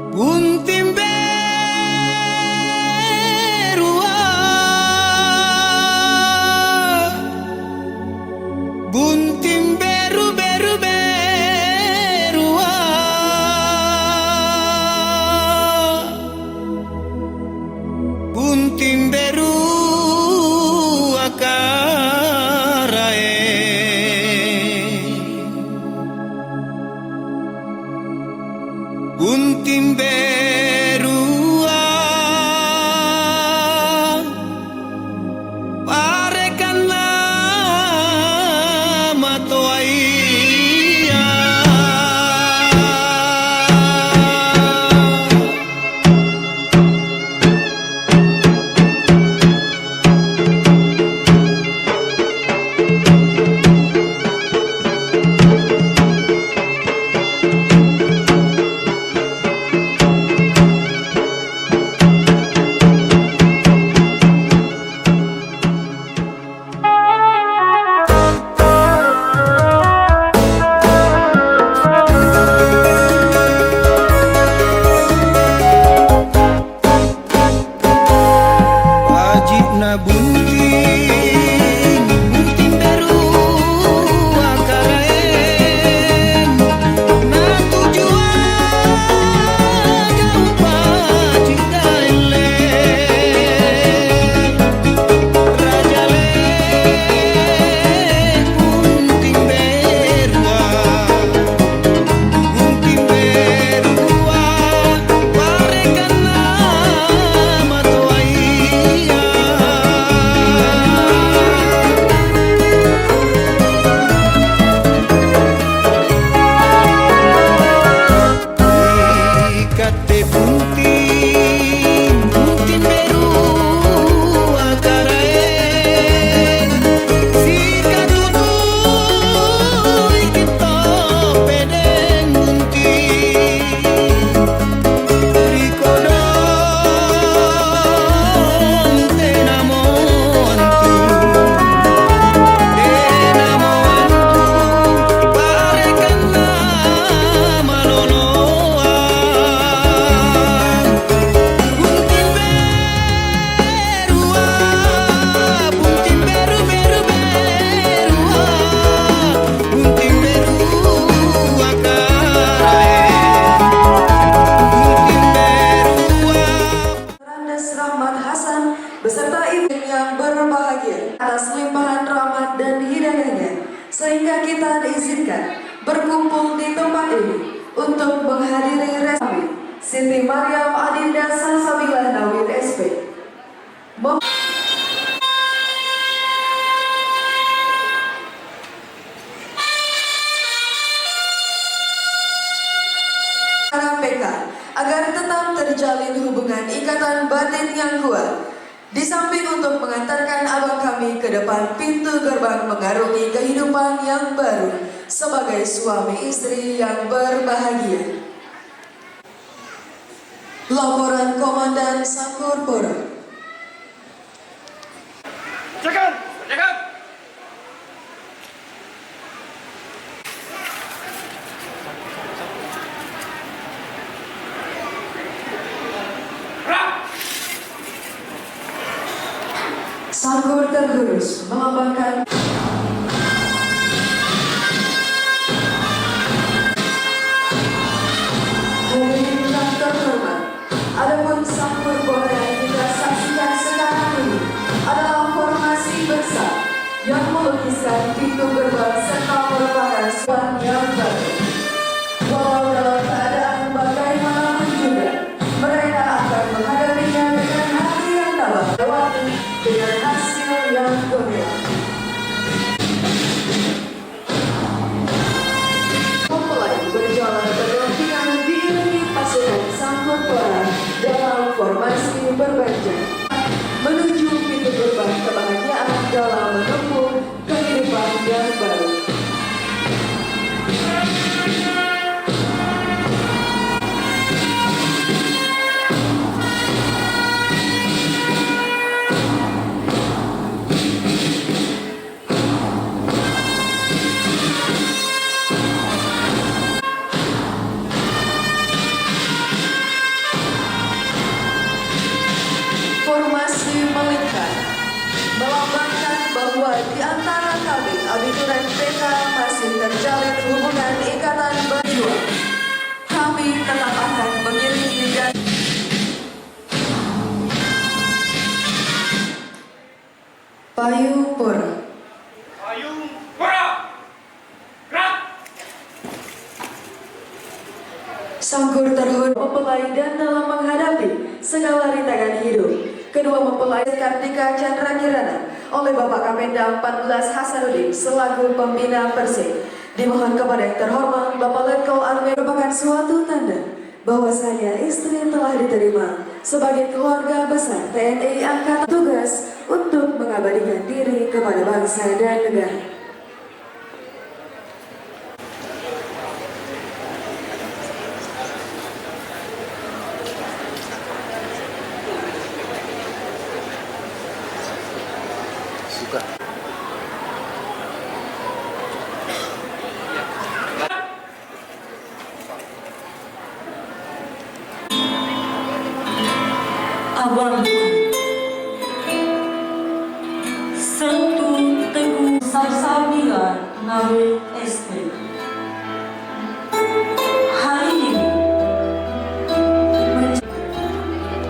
Buntim berua, buntim beru beru berua, buntim beru akarae, buntim berua parekanlah matoaia. Wajibna bunting, bunting beru akaraen, na tujuan gampang cidaile, rajale bunting berua, bunting berua parekanlah matoaia. Ikate bunting, bunting beru akaraen, sikat tutuy kita pedeng bunting, rikodong tenamontu, parekanlah maloloa. Bunting berua, bunting beru beru berua, bunting beru akaraen, bunting berua. Randes Rahmat Hasan beserta ibu yang berbahagia atas limpahan rahmat dan hidayahnya, sehingga kita diizinkan berkumpul di tempat ini untuk menghadiri resmi Siti Maryam Adinda Salsabilah Nawid SP. PK agar tetap terjalin hubungan ikatan batin yang kuat. Di samping untuk mengantarkan abang kami ke depan pintu gerbang mengarungi kehidupan yang baru sebagai suami istri yang berbahagia. Laporan Komandan Sangkur Poro. Cekal, cekal. Sangkur tergerus melambangkan hadirin yang terhormat. Adapun Sangkur Poro yang kita saksikan sekarang ini adalah formasi besar yang melukiskan pintu gerbang serta merupakan suara yang baru. Walau dalam keadaan bagaimanapun juga, mereka akan menghadapinya dengan hati yang dalam, lewati dengan hasil yang gemilang. dengan PK masih terjalin hubungan ikatan berjuang. Kami tetap akan mengiringi dan Payung-Pura. Payung-Pura. Gerak. Sangkur terhut mempelai dan dalam menghadapi segala rintangan hidup. Kedua mempelai Kartika Chandra Kirana oleh Bapak Kapenda 14 Hasanuddin selaku pembina Persib. Dimohon kepada yang terhormat Bapak Letkol Army merupakan suatu tanda bahwasanya istri telah diterima sebagai keluarga besar TNI Angkatan tugas untuk mengabadikan diri kepada bangsa dan negara. Abangku Sentu Teguh Salsabila Nabi ST. Hari ini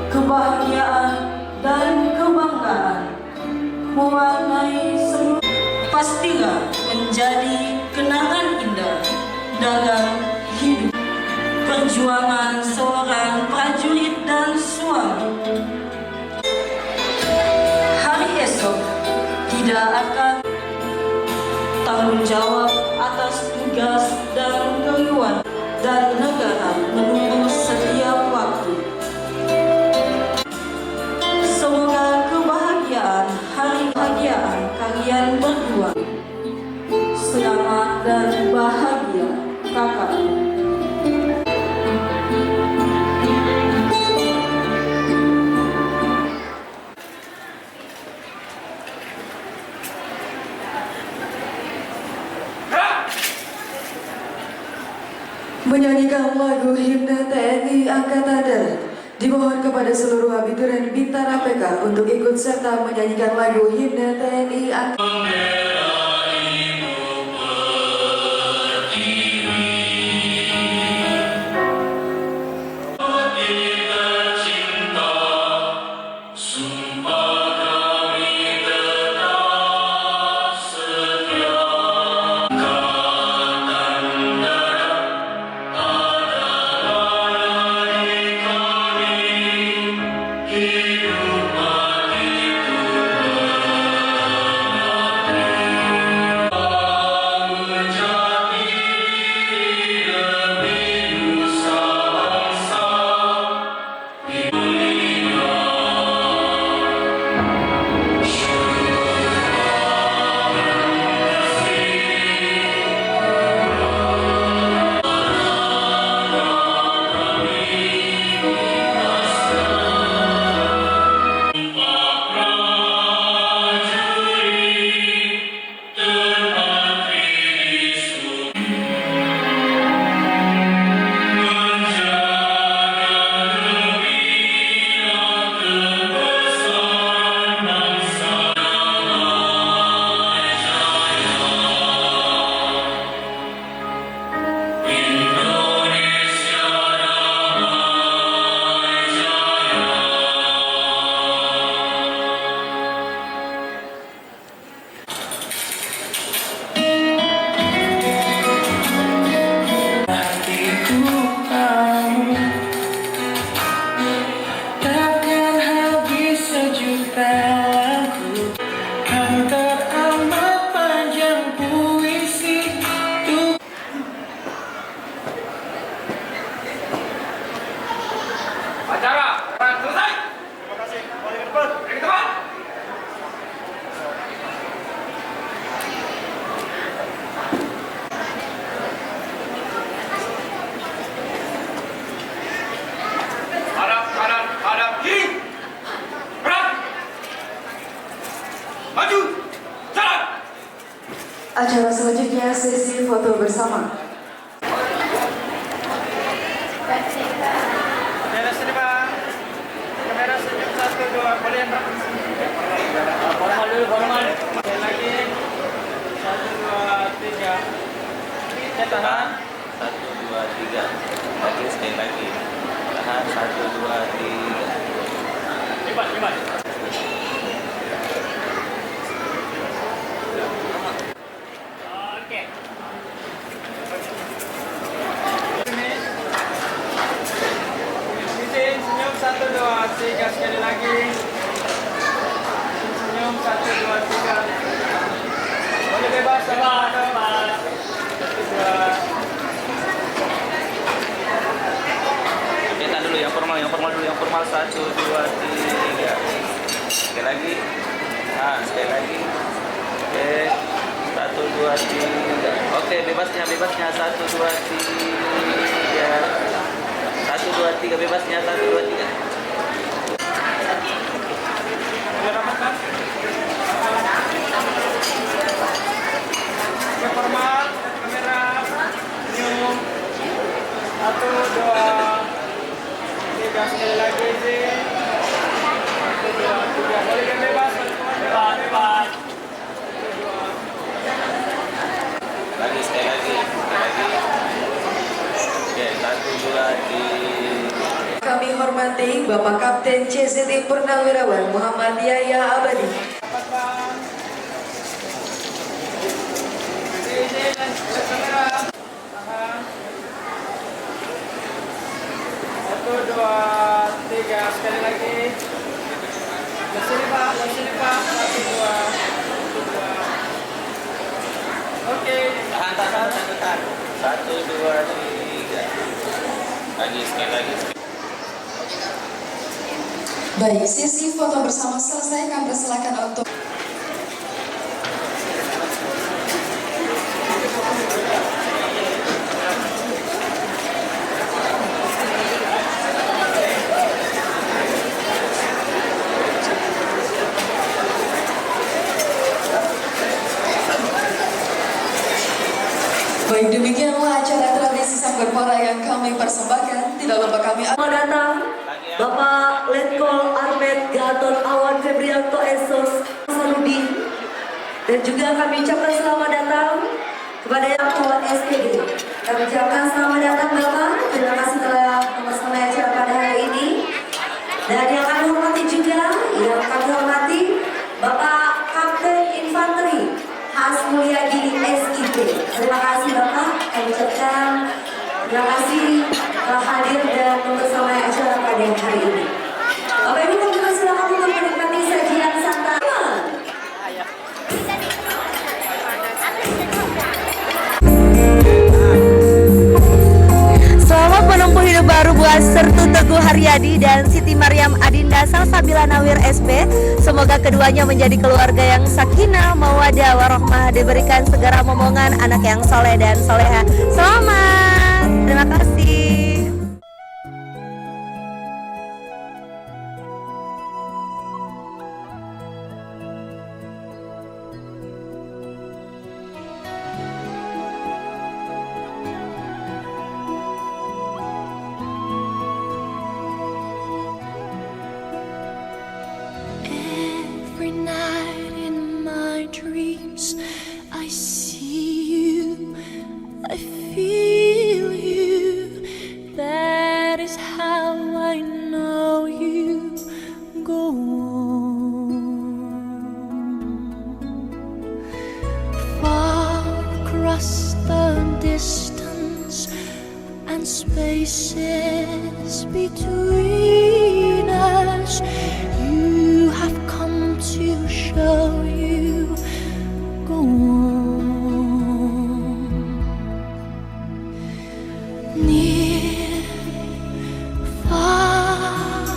kebahagiaan dan kebanggaan mewarnai seluruh, pastilah menjadi kenangan indah dalam hidup perjuangan seorang prajurit dan suami. Hari esok tidak akan tanggung jawab atas tugas dan keluarga dan negara menunggu setiap waktu. Semoga kebahagiaan hari bahagiaan kalian berdua. Selamat dan bahagia, kakak. Menyanyikan lagu himne TNI Angkatan Darat. Dimohon kepada seluruh abituren Bintara PK untuk ikut serta menyanyikan lagu himne TNI Angkatan Darat. Acara sekarang selesai. Terima kasih. Boleh ke depan. Beri ke depan. Hadap kanan, hadap kiri. Gerak. Maju. Jalan. Acara selanjutnya sesi foto bersama. Kamera sini Pak. Kamera senyum 1, 2. Boleh Pak. Formal dulu, formal. Sekali lagi. 1, 2. Oke, tahan. 1, 2, 3. Lagi, sekali lagi. Tahan, 1, 2, 3. Hebat. Oke. Izin, senyum 1, 2, 3 sekali lagi. Senyum 1, 2, 3. Boleh bebas. 1, 2. Kita dulu yang formal dulu, yang formal 1, 2, 3. Sekali lagi. Nah, sekali lagi. Oke. 1, 2, 3. Oke, bebasnya 1, 2, 3. 1, 2, 3 bebasnya 1, 2, 3. Boleh rapatkan. Oke, formal. Kamera. Senyum. 1, 2, 3 sekali lagi izin. 1, 2, 3. Boleh yang bebas. Bebas. Lagi, sekali lagi. Oke, 1, 2, 3. Kami hormati Bapak Kapten CZT Purnawirawan Muhammad Yahya Abadi. Rapatkan. Izin. Kamera. Tahan. 1, 2, 3 sekali lagi. Ke sini Pak. 1, 2. Oke. Tahan. 1, 2, 3. Lagi, sekali lagi. Baik, sesi foto bersama selesai. Kami persilakan untuk Baik, demikianlah acara tradisi Sanggar Pora yang kami persembahkan. Tidak lupa kami Selamat datang Bapak Letkol Armet Gatot Awan Febrianto Esos Hasanuddin, dan juga kami ucapkan selamat datang kepada yang tua SPG. Kami ucapkan selamat datang Bapak, terima kasih telah mempersembahkan acara pada hari ini. Dan yang kami hormati juga, Bapak Kapten Infanteri Hasmulyadi SIP. Terima kasih Bapak, kami ucapkan terima kasih telah hadir dan mempersembahkan acara pada hari ini. Bapak Ibu, kami persilakan untuk menikmati sajian santai. Selamat menempuh hidup baru buat Sertu Teguh Haryadi dan Siti Maryam Adinda Salsabila Nawir SP. Semoga keduanya menjadi keluarga yang sakinah, mawadah, warohmah, diberikan segala momongan, anak yang soleh dan soleha. Selamat, terima kasih. Every night in my dreams, I see you, I feel you. That is how I know you go on. Far across the distance and spaces between us, you have come to show you go on. Near, far,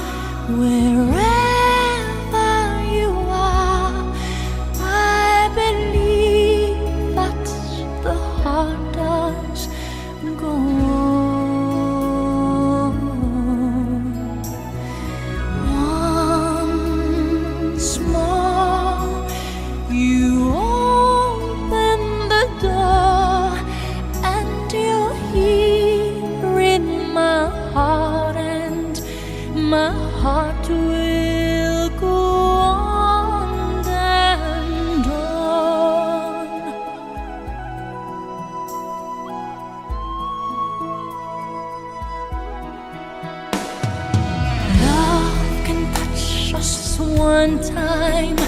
wherever you are, I believe that the heart does go on. Once more, you open the door, and you're here in my heart, and my heart will one time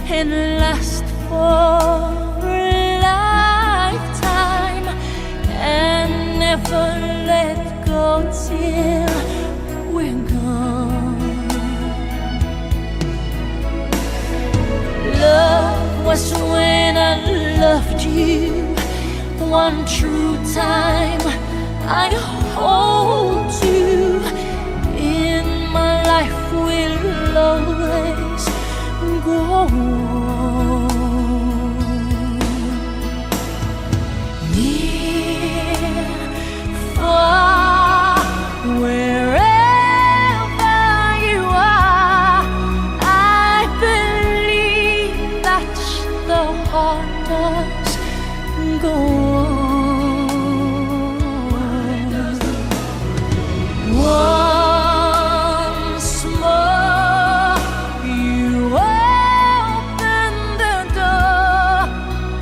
and last for a lifetime, and never let go till we're gone. Love was when I loved you one true time. I hold you in my life, will always go on. Near, far, wherever you are, I believe that the heart does go on. Once more, you open the door,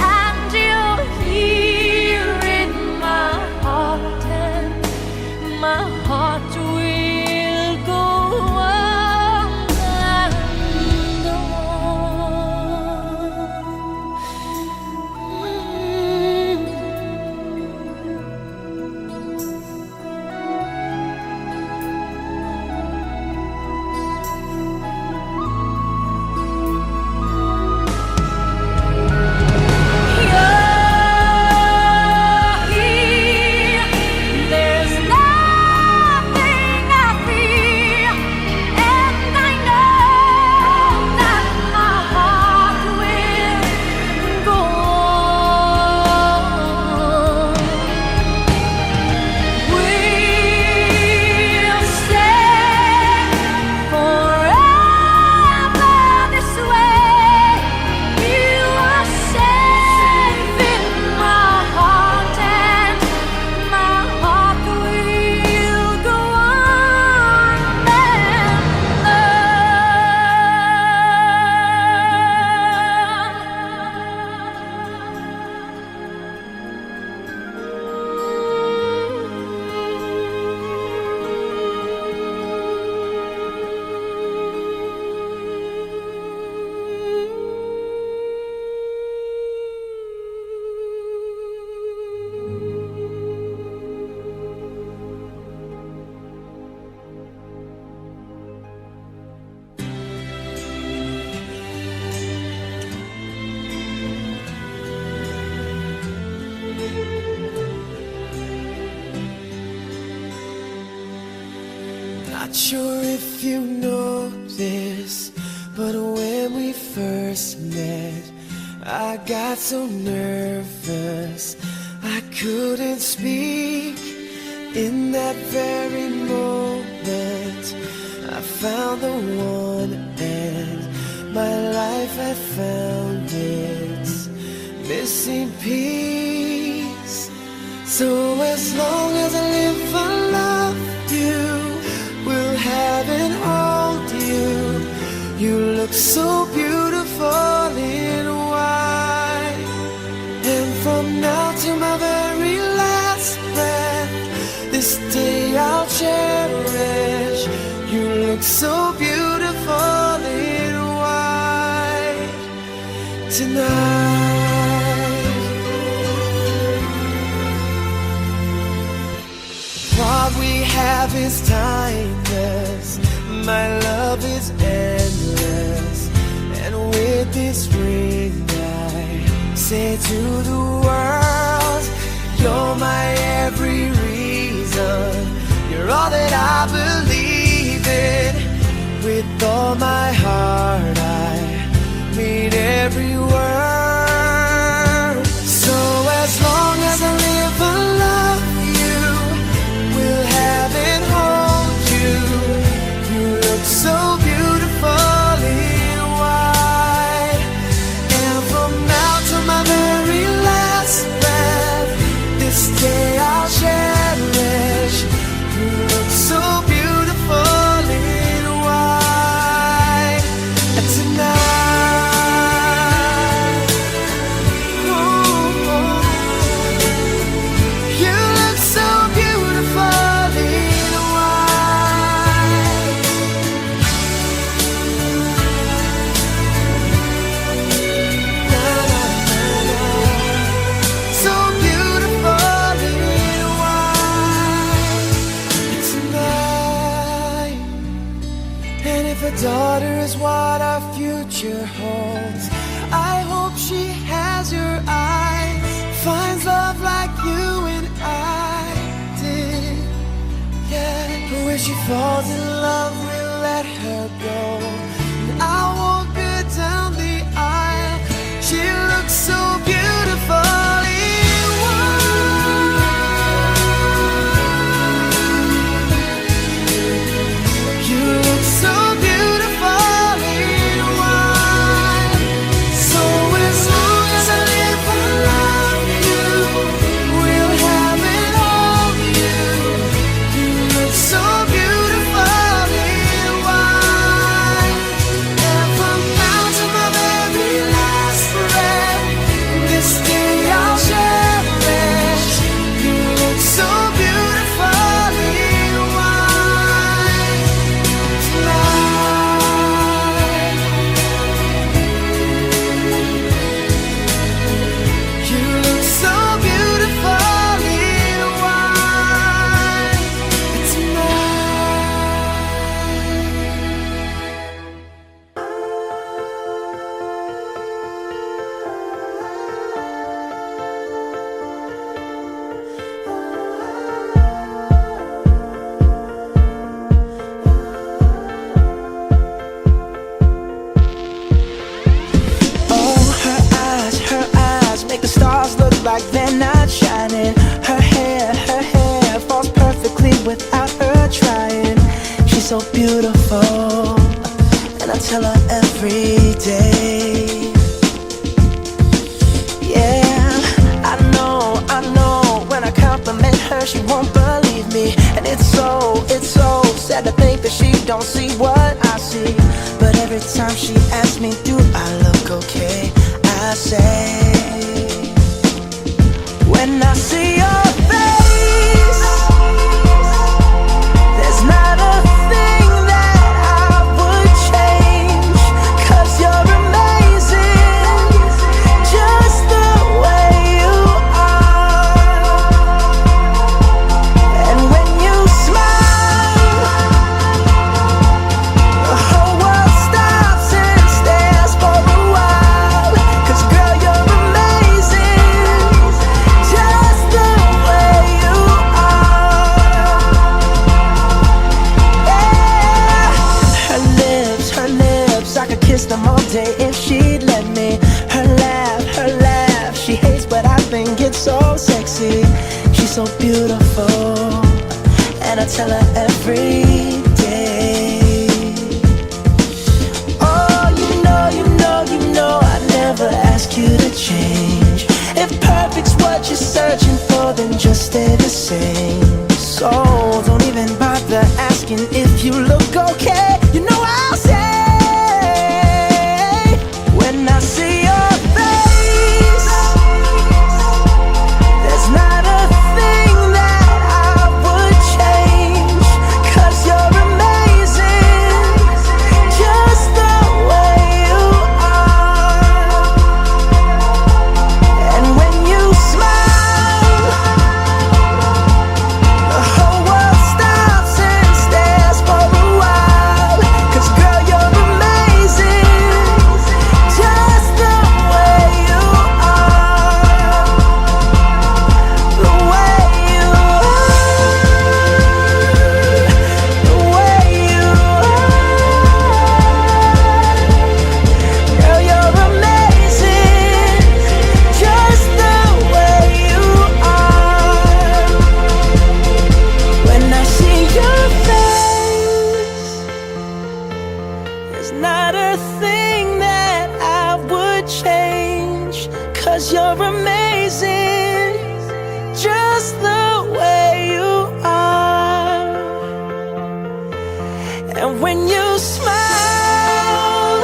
and you're here in my heart, and my heart will go on and there's nothing I fear, and I know that my heart will go on. We'll stay forever this way. You are safe in my heart, and my heart will go on Not sure if you know this, but when we first met, I got so nervous I couldn't speak. In that very moment, I found the one, and my life had found its missing piece. So as long as I live, I love you, will have and hold you. You look so beautiful in white, and from now to my very last breath, this day I'll cherish. You look so beautiful in white tonight. What we have is timeless, my love is endless, and with this ring I say to the world, you're my every reason, you're all that I believe in. With all my heart I mean every word. So as long as I live, I love you, will have and hold you. You look so beautiful in white, and from now to my very last breath, this day I'll cherish. You look so beautiful in white tonight. a daughter is what our future holds. I hope she has your eyes, finds love like you and I did. Yeah, but when she falls in love, we'll let her go. And I'll walk her down the aisle. She looks so beautiful. Like they're not shining. Her hair falls perfectly without her trying. She's so beautiful, and I tell her every day. Yeah, I know, when I compliment her, she won't believe me. And it's so sad to think that she don't see what I see. But every time she asks me, do I look okay, I say, when I see your face, there's not a thing that I would change. 'Cause you're amazing, just the way you are. And when you smile, the whole world stops and stares for a while. 'Cause girl, you're amazing, just the way you are. Yeah. Her lips, I could kiss them all day if she'd let me. Her laugh, she hates, but I think it's so sexy. She's so beautiful, and I tell her every day. Oh, you know, I never ask you to change. If perfect's what you're searching for, then just stay the same. So don't even bother asking if you look okay. You know I'll say, when I see your face, there's not a thing that I would change. 'Cause you're amazing, just the way you are. And when you smile, the whole world stops and stares for a while. 'Cause girl, you're amazing, just the way you are. The way you are, the way you are. Girl, you're amazing, just the way you are. When I see your face, there's not a thing that I would change. 'Cause you're amazing, just the way you are. And when you smile,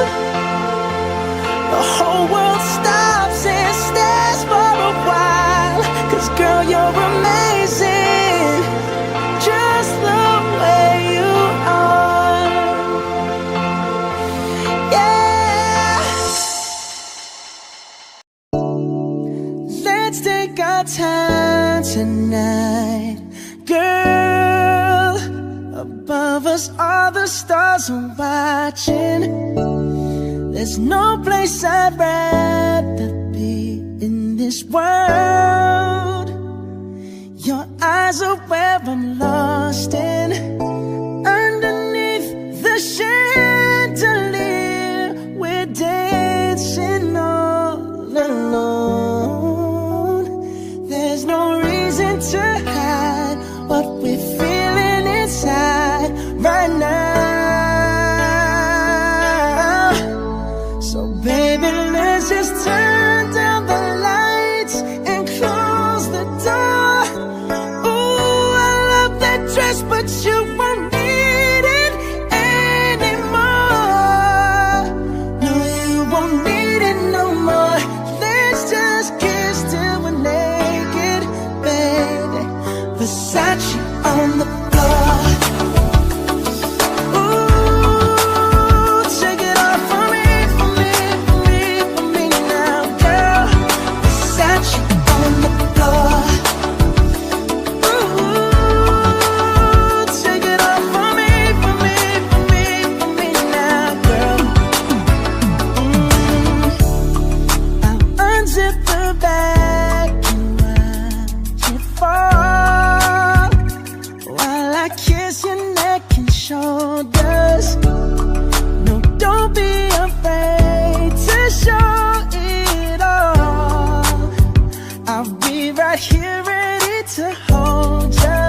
the whole world stops and stares for a while. 'Cause girl, you're amazing, just the way you are. Yeah. Let's take our time tonight, girl. Above us all all the stars are watching. There's no place I'd rather be in this world. Your eyes are where I'm lost in. Underneath the chandelier, we're dancing all alone. There's no reason to hide what we're feeling inside right now. So baby, let's just turn down the lights and close the door. Ooh, I love that dress, but you won't need it anymore. No, you won't need it no more. Let's just kiss till we're naked, baby. Versace on the floor. Ooh, take it off for me, for me, for me, for me now, girl. Versace on the floor. Ooh, take it off for me, for me, for me, for me now, girl. I'll unzip the bag and watch it fall while I kiss your neck and shoulders. No, don't be afraid to show it all. I'll be right here ready to hold ya.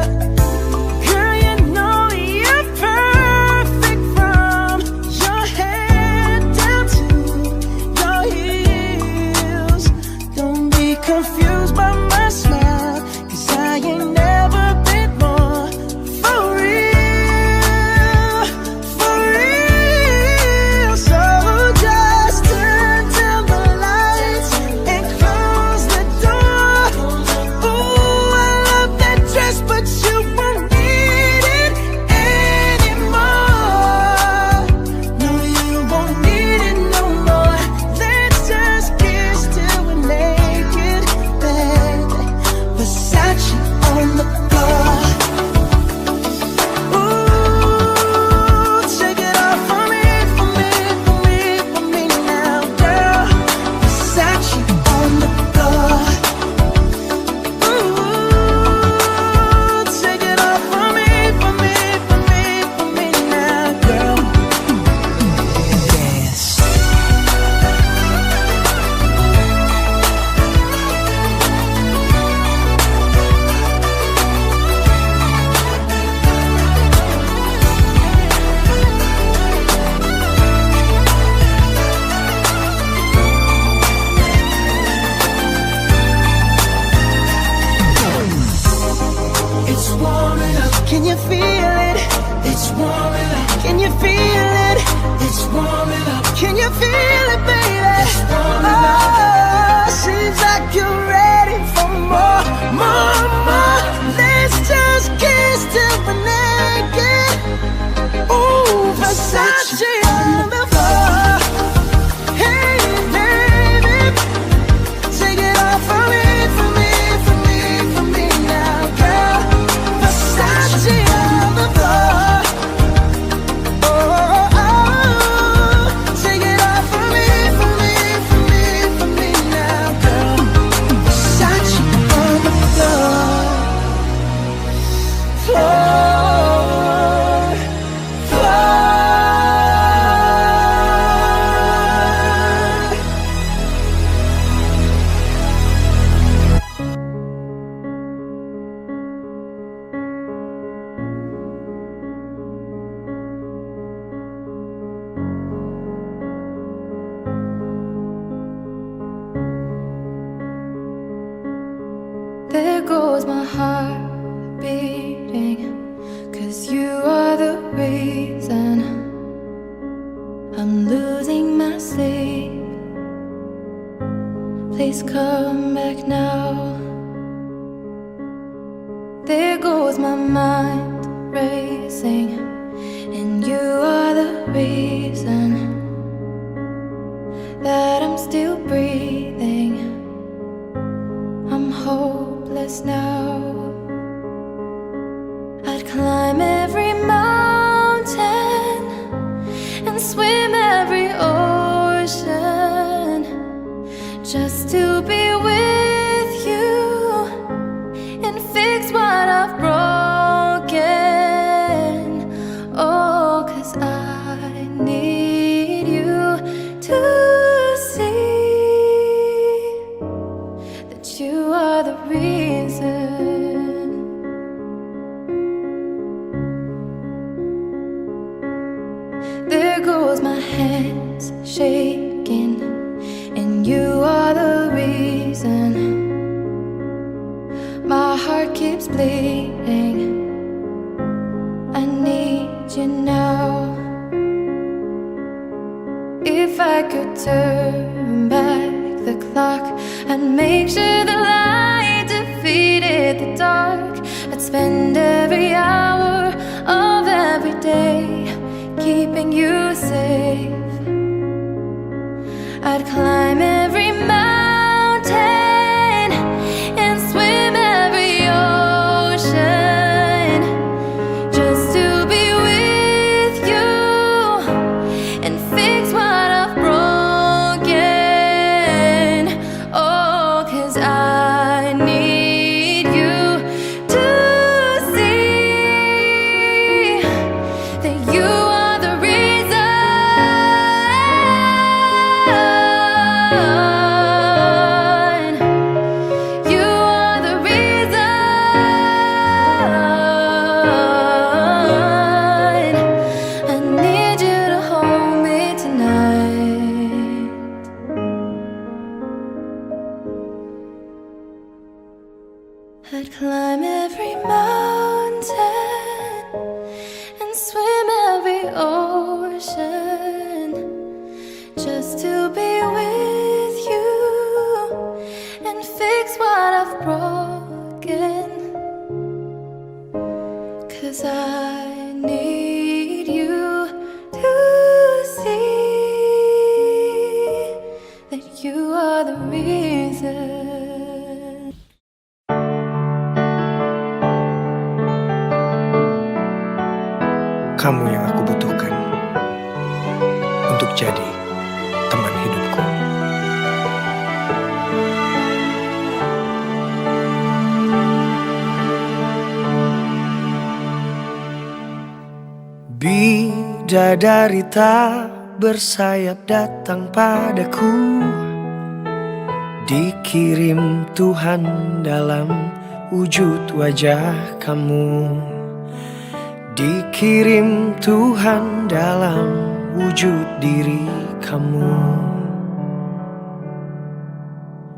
Girl, you know you're perfect from your head down to your heels. Don't be confused by my smile, 'cause I ain't never been more for real, for real. So just turn down the lights and close the door. Ooh, I love that dress, but you won't need it anymore. No, you won't need it no more. Let's just kiss till we're naked, baby. Versace on the floor. Ooh, take it off for me, for me, for me, for me now, girl. Versace on the floor. Ooh, take it off for me, for me, for me, for me now, girl. Dance. It's warming up. Can you feel it? It's warming up. Can you feel it? It's warming up. Can you feel it, baby? It's warming up. Seems like you're ready for more, more, more. Let's just kiss till we're naked. Ooh, Versace on the floor. Hey, baby, take it off for me, for me, for me, for me now, girl. Versace on the floor. Oh, oh, oh. Take it off for me, for me, for me, for me now, girl. Versace on the floor. Floor, floor. There goes my heart beating, 'cause you are the reason I'm losing my sleep. Please come back now. There goes my mind racing, and you are the reason that I'm still breathing. I'm hopeless now. I'd climb every mountain hands shaking, and you are the reason my heart keeps bleeding. I need you now. If I could turn back the clock and make sure the light defeated the dark, I'd spend every hour of every day keeping you safe. I'd climb every mountain and swim every ocean just to be with you and fix what I've broken. Oh, 'cause I need you to see that you are the reason. You are the reason. I need you to hold me tonight. I'd climb every mountain and swim every ocean just to be with you and fix what I've broken. 'Cause I need you to see that you are the reason. Kamu yang aku butuhkan untuk jadi teman hidupku. Bidadari tak bersayap datang padaku, dikirim Tuhan dalam wujud wajah kamu. Dikirim Tuhan dalam wujud diri kamu.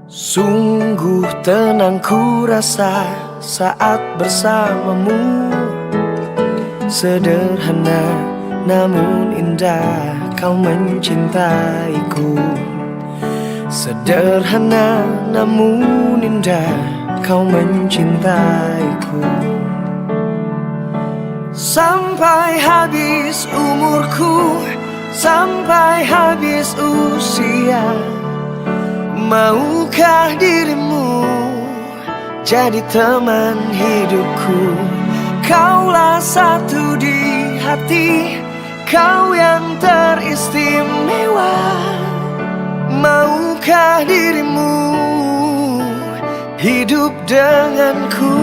Sungguh tenang ku rasa saat bersamamu. Sederhana namun indah kau mencintaiku. Sederhana namun indah kau mencintaiku. Sampai habis umurku, sampai habis usia, maukah dirimu jadi teman hidupku? Kaulah satu di hati, kau yang teristimewa. Maukah dirimu hidup denganku?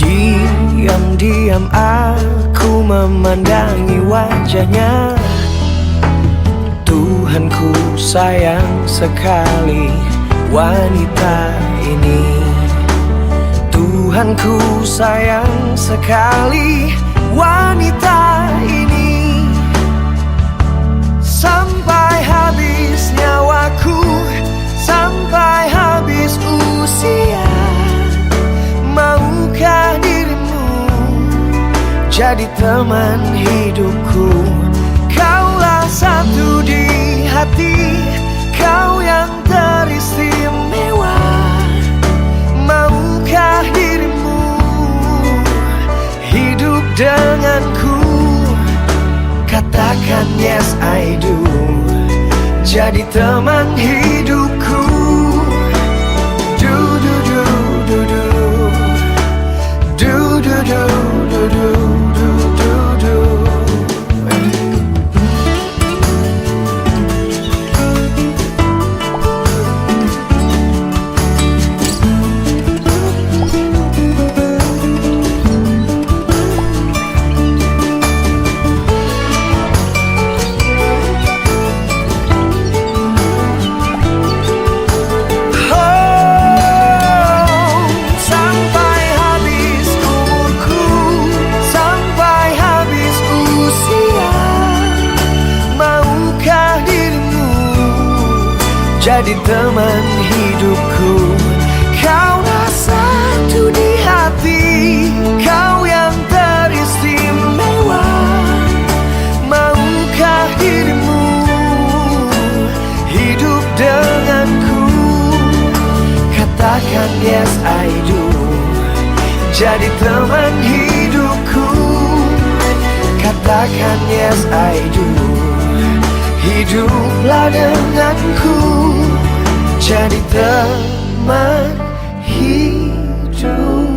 Diam-diam aku memandangi wajahnya. Tuhanku sayang sekali wanita ini. Tuhanku sayang sekali wanita ini. Sampai habis nyawaku, sampai habis usia, maukah dirimu jadi teman hidupku? Kaulah satu di hati, kau yang teristimewa. Maukah dirimu hidup denganku? Katakan yes I do, jadi teman hidupku. Do do do do do. Do do do do do do do do. jadi teman hidupku. Kaulah satu di hati, kau yang teristimewa. Maukah dirimu hidup denganku? Katakan yes I do, jadi teman hidupku. Katakan yes I do, hiduplah denganku, jadi teman hidupku.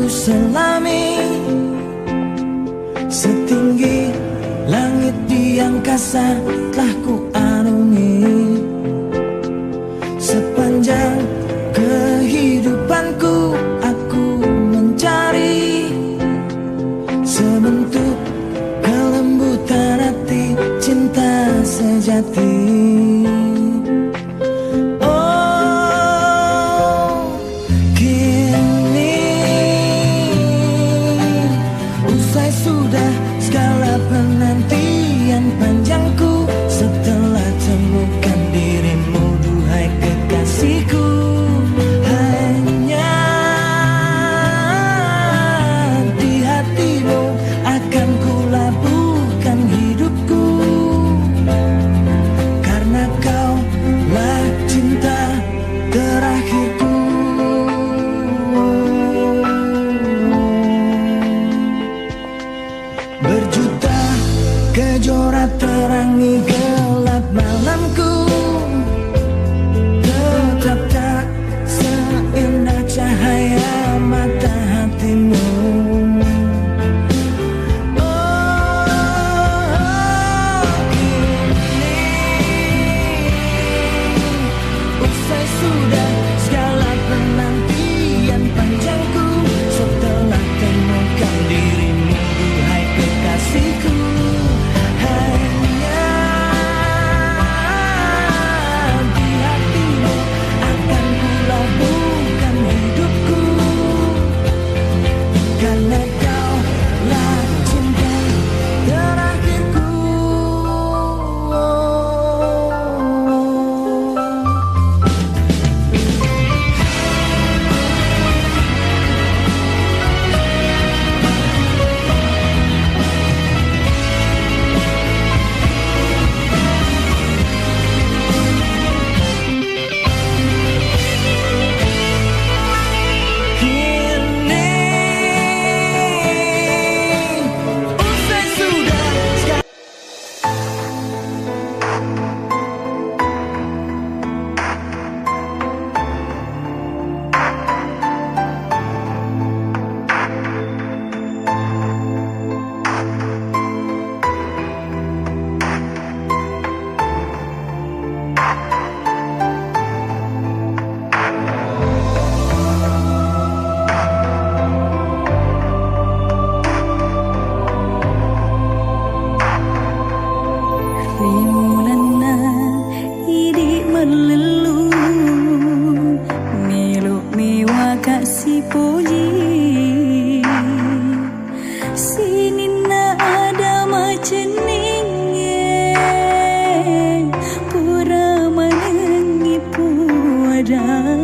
selami, setinggi langit di angkasa telah ku arungi. Sepanjang kehidupanku aku mencari sebentuk kelembutan hati, cinta sejati. Oh, kini usai sudah segala penantian panjangku, setelah temukan dirimu, duhai kekasihku. Hanya di hatimu akan ku labuhkan hidupku, karena kaulah cinta terakhirku. Berjuta kejora terangi gelap malamku, tetap tak seindah cahaya mata hatimu. Oh, kini usai sudah segala penantian panjangku, setelah temukan dirimu, duhai kekasihku. Hanya di hatimu akan ku labuhkan hidupku, karena kaulah cinta terakhirku. Kini usai sudah segala Rimulana idi melelu, melo mewa kasih puji. Sini na ada maceningnya, pura menengi puada,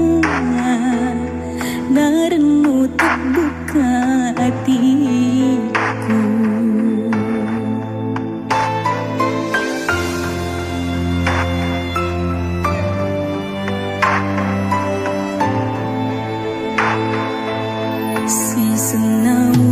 narenu tak buka hatiku. Si senau